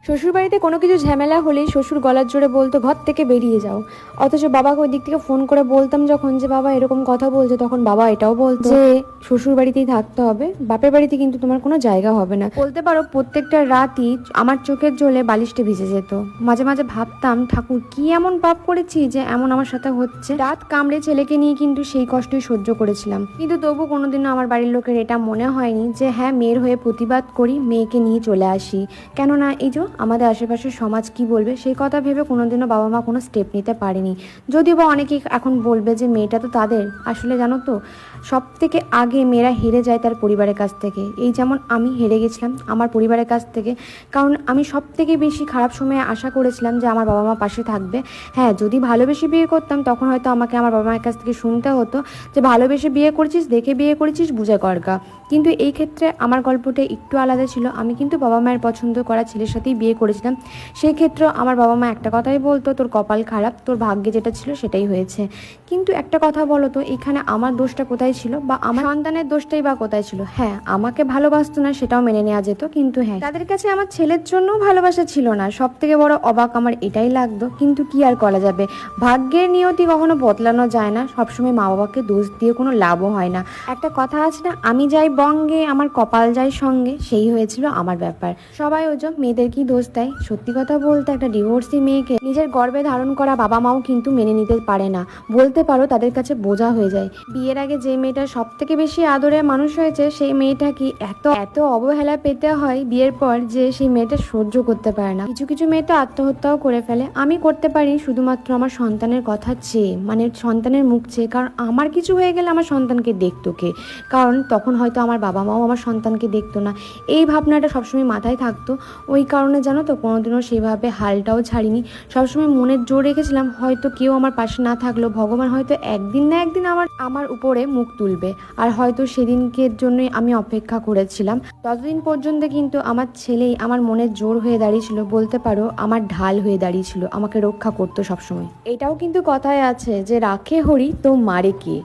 শ্বশুরবাড়িতে কোনো কিছু ঝামেলা হলেই শ্বশুর গলার জোরে বলতো ঘর থেকে বেরিয়ে যাও। অথচ বাবাকে ওই দিক থেকে ফোন করে বলতাম যখন যে বাবা এরকম কথা বলছে, তখন বাবা এটাও বলতো যে শ্বশুর বাড়িতেই থাকতে হবে, বাপের বাড়িতে কিন্তু তোমার কোনো জায়গা হবে না। বলতে পারো প্রত্যেকটা রাতই আমার চোখের জলে বালিশটা ভিজে যেত। মাঝে মাঝে ভাবতাম ঠাকুর কি এমন পাপ করেছি যে এমন আমার সাথে হচ্ছে। রাত কামড়ে ছেলেকে নিয়ে কিন্তু সেই কষ্টই সহ্য করেছিলাম, কিন্তু তবু কোনোদিনও আমার বাড়ির লোকের এটা মনে হয়নি যে হ্যাঁ মেয়ের হয়ে প্রতিবাদ করি, মেয়েকে নিয়ে চলে আসি। কেননা এই যে আমাদের আশেপাশের সমাজ কি বলবে সেই কথা ভেবে কোনোদিনও বাবা মা কোনো স্টেপ নিতে পারেনি। যদিও বা অনেকেই এখন বলবে যে মেয়েটা তো তাদের, আসলে জানো তো সব থেকে আগে মেয়েরা হেরে যায় তার পরিবারের কাছ থেকে। এই যেমন আমি হেরে গেছিলাম আমার পরিবারের কাছ থেকে, কারণ আমি সব থেকে বেশি খারাপ সময়ে আশা করেছিলাম যে আমার বাবা মা পাশে থাকবে। হ্যাঁ, যদি ভালোবেসে বিয়ে করতাম তখন হয়তো আমাকে আমার বাবা মায়ের কাছ থেকে শুনতে হতো যে ভালোবেসে বিয়ে করেছিস, দেখে বিয়ে করেছিস, বুঝে করগা। কিন্তু এই ক্ষেত্রে আমার গল্পটা একটু আলাদা ছিল। আমি কিন্তু বাবা মায়ের পছন্দ করা ছেলের সাথেই বিয়ে করেছিলাম। সেই ক্ষেত্রে আমার বাবা মা একটা কথাই বলতো, তোর কপাল খারাপ, তোর ভাগ্যে যেটা ছিল সেটাই হয়েছে। কিন্তু একটা কথা বলো তো, এখানে আমার দোষটা কোথায় ছিল, বা আমার সন্তানের দোষটাই বা কোথায় ছিল? হ্যাঁ, আমাকে ভালোবাসতো না সেটাও মেনে নেওয়া যেত, কিন্তু হ্যাঁ তাদের কাছে আমার ছেলের জন্য ভালোবাসা ছিল না। সব থেকে বড় অবাক আমার এটাই লাগতো, কিন্তু কি আর করা যাবে, ভাগ্যের নিয়তি কখনো বদলানো যায় না। সবসময় মা বাবাকে দোষ দিয়ে কোনো লাভও হয় না। একটা কথা আছে না, আমি যাই বঙ্গে আমার কপাল যায় সঙ্গে, সেই হয়েছিল আমার ব্যাপার। সবাই ওজন মেয়েদের কি দোষ দেয়। সত্যি কথা বলতে একটা ডিভোর্সি মেয়েকে নিজের গর্ভে ধারণ করা বাবা মাও কিন্তু মেনে নিতে পারে না, বলতে পারো তাদের কাছে বোঝা হয়ে যায়। বিয়ের আগে যে মেয়েটা সব থেকে বেশি আদরে মানুষ হয়েছে সেই মেয়েটা কি এত এত অবহেলা পেতে হয় বিয়ের পর যে সেই মেয়েটা সহ্য করতে পারে না। কিছু কিছু মেয়ে তো আত্মহত্যাও করে ফেলে। আমি করতে পারি শুধুমাত্র আমার সন্তানের কথা চেয়ে, মানে সন্তানের মুখ চেয়ে, কারণ আমার কিছু হয়ে গেলে আমার সন্তানকে দেখতো কে, কারণ তখন হয়তো আমার বাবা মাও আমার সন্তানকে দেখতো না। এই ভাবনাটা সবসময় মাথায় থাকতো। ওই কারণে জানো তো কোনোদিনও সেইভাবে হালটাও ছাড়িনি। সবসময় মনের জোর রেখেছিলাম হয়তো কেউ আমার পাশে না থাকলেও ভগবান হয়তো একদিন না একদিন আমার উপরে মুখ তুলবে, আর হয়তো সেদিনকের জন্যই আমি অপেক্ষা করেছিলাম। ততদিন পর্যন্ত কিন্তু আমার ছেলেই আমার মনের জোর হয়ে দাঁড়িয়েছিল, বলতে পারো আমার ঢাল হয়ে দাঁড়িয়েছিল, আমাকে রক্ষা করতো সবসময়। এটাও কিন্তু কথায় আছে যে রাখে হরি তো মারে কে।